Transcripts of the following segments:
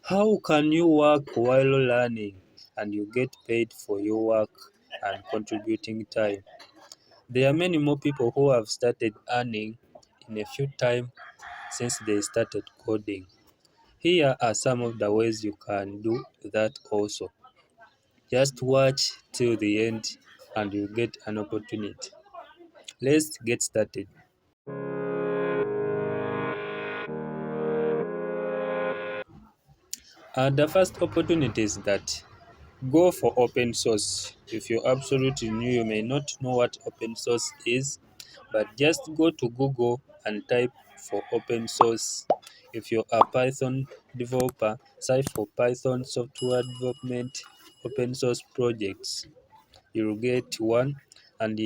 How can you work while learning and you get paid for your work and contributing time? There are many more people who have started earning in a few time since they started coding. Here are some of the ways you can do that also. Just watch till the end and you get an opportunity. Let's get started. The first opportunity is that go for open source. If you're absolutely new, you may not know what open source is, but just go to Google and type for open source. If you're a Python developer, search for Python software development open source projects. You'll get one and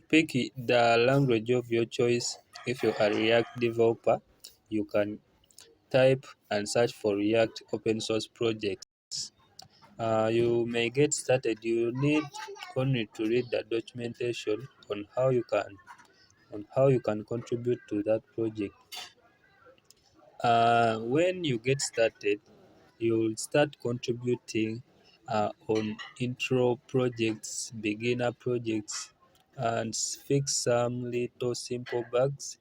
pick the language of your choice. If you're a React developer, you can type and search for React open source projects. You may get started. You need only to read the documentation on how you can contribute to that project. When you get started, you'll start contributing on intro projects, beginner projects, and fix some little simple bugs.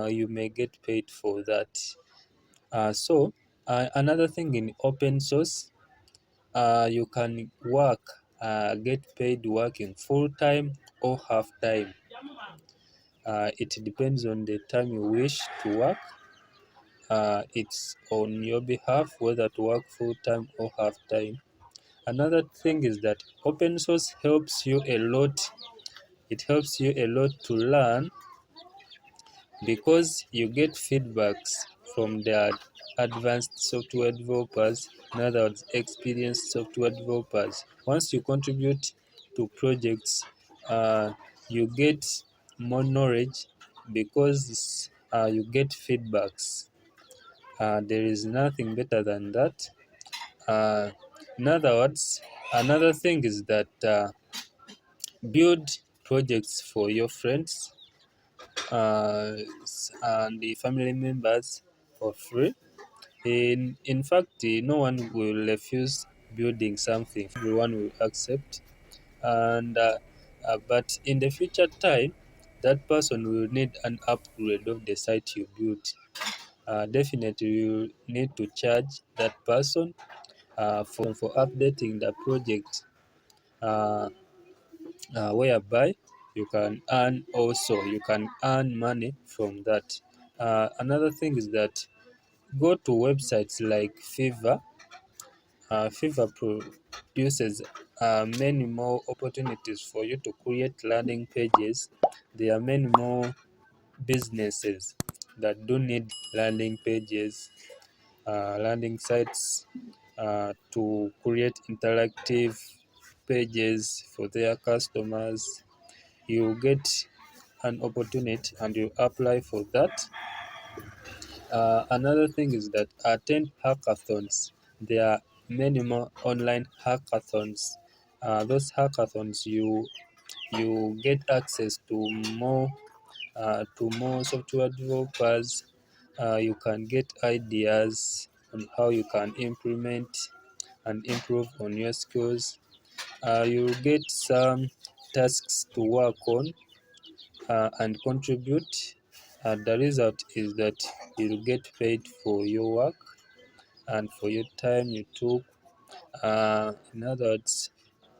You may get paid for that. Another thing in open source, you can get paid working full time or half time. It depends on the time you wish to work. It's on your behalf whether to work full time or half time. Another thing is that open source helps you a lot. It helps you a lot to learn because you get feedbacks from the advanced software developers, in other words, experienced software developers. Once you contribute to projects, you get more knowledge because you get feedbacks. There is nothing better than that. Uh, in other words, another thing is that build projects for your friends uh, and the family members for free. In fact, no one will refuse building something. Everyone will accept. But in the future time, that person will need an upgrade of the site you built. Definitely, you need to charge that person for updating the project, uh, whereby you can earn money from that. Another thing is that go to websites like Fiverr. Fiverr produces many more opportunities for you to create landing pages. There are many more businesses that do need landing pages, landing sites to create interactive pages for their customers. You get an opportunity and you apply for that. Another thing is that attend hackathons. There are many more online hackathons. Those hackathons, you get access to more software developers. You can get ideas on how you can implement and improve on your skills. You get some tasks to work on and contribute. The result is that you'll get paid for your work and for your time you took. In other words,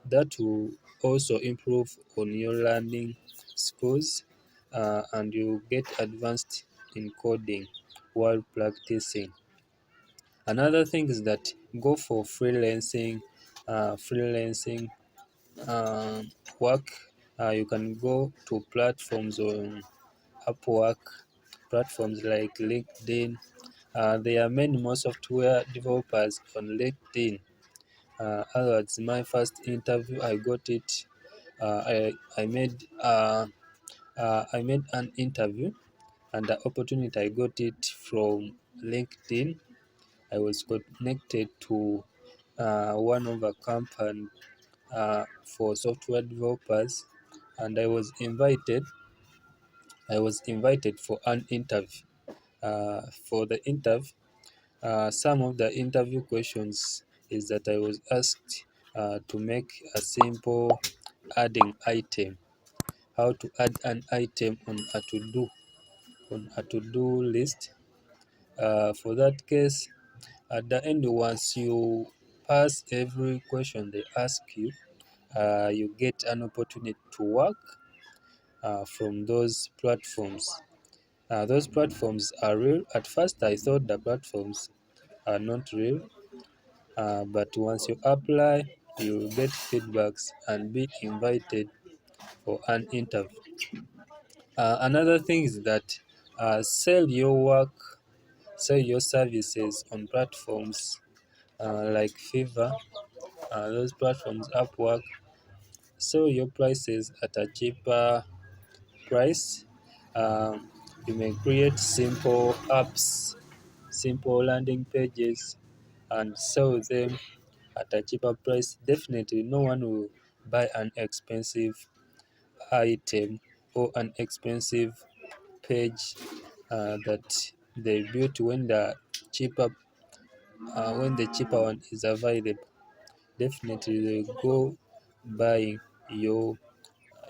that will also improve on your learning skills and you get advanced in coding while practicing. Another thing is that go for freelancing work. You can go to platforms on Upwork, platforms like LinkedIn. There are many more software developers on LinkedIn. Otherwise, my first interview, I got it. I made an interview, and the opportunity I got it from LinkedIn. I was connected to one of the company for software developers, and I was invited. I was invited for an interview. For the interview, Some of the interview questions is that I was asked to make a simple adding item, how to add an item on a to-do list. For that case, at the end, once you pass every question they ask you, you get an opportunity to work from those platforms. Those platforms are real. At first, I thought the platforms are not real, but once you apply, you get feedbacks and be invited for an interview. Another thing is that sell your work, sell your services on platforms like Fiverr, those platforms, Upwork. Sell your prices at a cheaper price. Um, you may create simple apps, simple landing pages, and sell them at a cheaper price. Definitely, no one will buy an expensive item or an expensive page that they built when the cheaper one is available. Definitely, they go buying your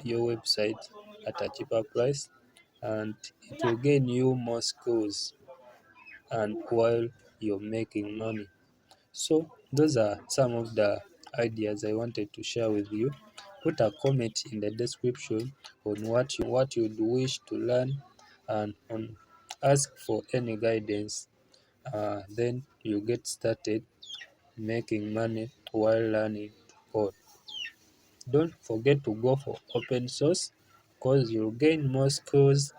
your website at a cheaper price, and it will gain you more skills and while you're making money. So those are some of the ideas I wanted to share with you. Put a comment in the description on what you'd wish to learn, and on ask for any guidance. Then you get started making money while learning to code. Don't forget to go for open source, because you'll gain more skills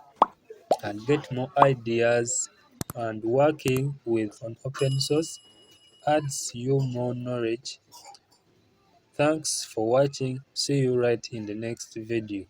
and get more ideas, and working with an open source adds you more knowledge. Thanks for watching. See you right in the next video.